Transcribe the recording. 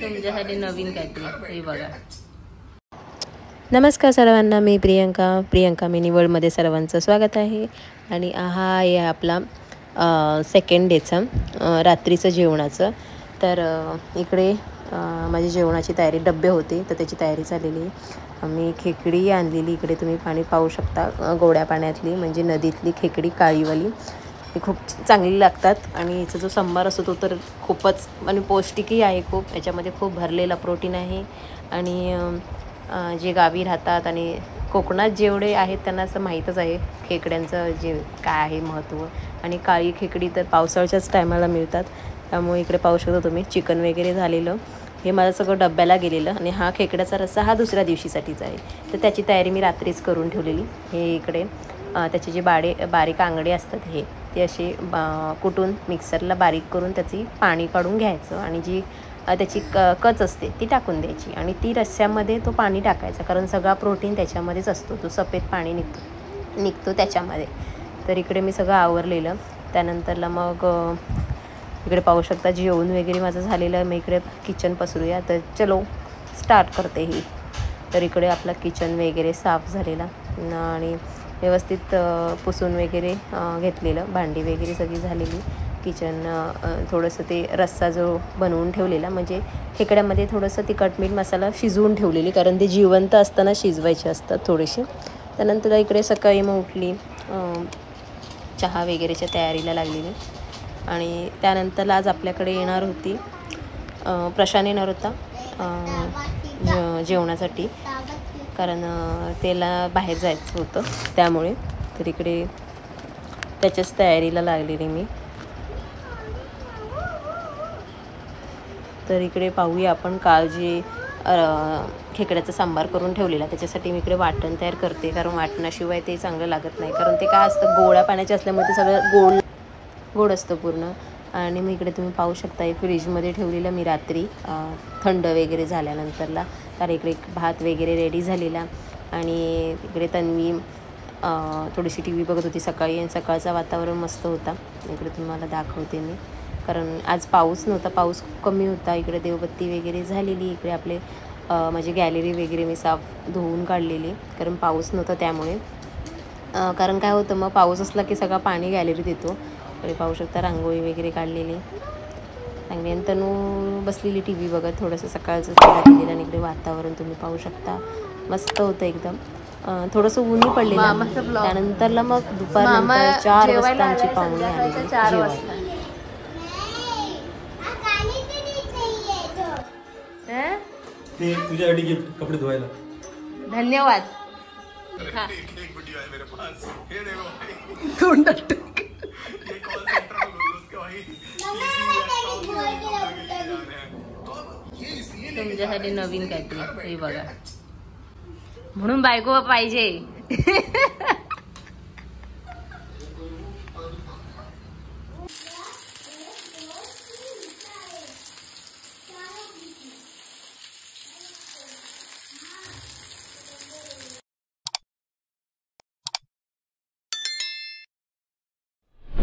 तुमच्यासाठी नवीन काहीतरी हे बघा. नमस्कार सर्वांना, मी प्रियंका मिनी वर्ल्डमध्ये सर्वांचं स्वागत आहे. आणि हा आहे आपला सेकंड डेचा रात्रीचं जेवणाचं. तर इकडे माझी जेवणाची तयारी, डबे होते तर त्याची तयारी झालेली. मी खेकडी आणलेली, इकडे तुम्ही पाणी पाहू शकता, गोड्या पाण्यातली म्हणजे नदीतली खेकडी काळीवाली. ती खूप चांगली लागतात आणि याचा जो सांबार असतो तो तर खूपच आणि पौष्टिकही आहे खूप. याच्यामध्ये खूप भरलेला प्रोटीन आहे. आणि जे गावी राहतात आणि कोकणात जेवढे आहेत त्यांना असं माहीतच आहे खेकड्यांचं जे काय आहे महत्त्व. आणि काळी खेकडी तर पावसाळ्याच्याच टायमाला मिळतात, त्यामुळे इकडे पाहू शकता तुम्ही चिकन वगैरे झालेलं. हे माझं सगळं डब्याला गेलेलं. आणि हा खेकड्याचा रस्सा हा दुसऱ्या दिवशीसाठीच आहे, तर त्याची तयारी मी रात्रीच करून ठेवलेली. हे इकडे त्याचे जे बारीक आंगडे असतात ते असे कुटून मिक्सरला बारीक करून त्याची पाणी काढून घ्यायचं आणि जी त्याची कच असते ती टाकून द्यायची आणि ती रस्स्यामध्ये तो पाणी टाकायचा, कारण सगळा प्रोटीन त्याच्यामध्येच असतो, जो सफेद पाणी निघतो त्याच्यामध्ये. तर इकडे मी सगळं आवरलेलं. त्यानंतरला मग इकडे पाहू शकता जेवण वगैरे माझं झालेलं. मी इकडे किचन पसरूया, तर चलो स्टार्ट करते ही. तर इकडे आपला किचन वगैरे साफ झालेला आणि व्यवस्थित पुसून वगैरे घेतलेलं. भांडी वगैरे सगळी झालेली. किचन थोडंसं ते रस्सा जो बनवून ठेवलेला, म्हणजे खेकड्यामध्ये थोडंसं तिखट मीठ मसाला शिजवून ठेवलेली, कारण ते जिवंत असताना शिजवायचे असतात थोडेसे. त्यानंतर इकडे सकाळी मग उठली, चहा वगैरेच्या तयारीला लागलेली. आणि त्यानंतर आज आपल्याकडे येणार होती प्रशांत येणार होता जेवणासाठी, कारण त्याला बाहेर जायचं होतं त्यामुळे. तर इकडे त्याच्याच तयारीला लागलेली मी. तर इकडे पाहूया आपण काल जे खेकड्याचा सांबार करून ठेवलेला त्याच्यासाठी मी इकडे वाटण तयार करते, कारण वाटणाशिवाय ते चांगलं लागत नाही, कारण ते काय असतं गोड्या पाण्याचे असल्यामुळे ते सगळं गोड असतं पूर्ण. आणि मी इकडे तुम्ही पाहू शकता हे फ्रीजमध्ये ठेवलेलं मी रात्री थंड वगैरे झाल्यानंतरला. तर इकडे भात वगैरे रेडी झालेला. आणि इकडे तन्वी थोडीशी टी व्ही बघत होती सकाळी, आणि सकाळचं वातावरण मस्त होता. इकडे तुम्हाला दाखवते मी, कारण आज पाऊस नव्हता, पाऊस कमी होता. इकडे देवबत्ती वगैरे झालेली. इकडे आपले माझी गॅलरी वगैरे मी साफ धुवून काढलेली, कारण पाऊस नव्हता त्यामुळे. कारण काय होतं मग पाऊस असला की सगळा पाणी गॅलरीत येतो. इकडे पाहू शकता रांगोळी वगैरे काढलेली चांगली. आणि तनू बसलेली टी व्ही बघत, थोडंसं सकाळचं केलेलं. आणि इकडे वातावरण तुम्ही पाहू शकता मस्त होतं एकदम. थोडंसं ऊनही पडलेलं. त्यानंतरला मग दुपारनंतर 4 वाजता आमची पाहुणी आलेली जेवायला. ते तुझ्यासाठी गिफ्ट कपडे धुवायला. धन्यवाद. तुमच्यासाठी नवीन काहीतरी हे बघा, म्हणून बायको पाहिजे.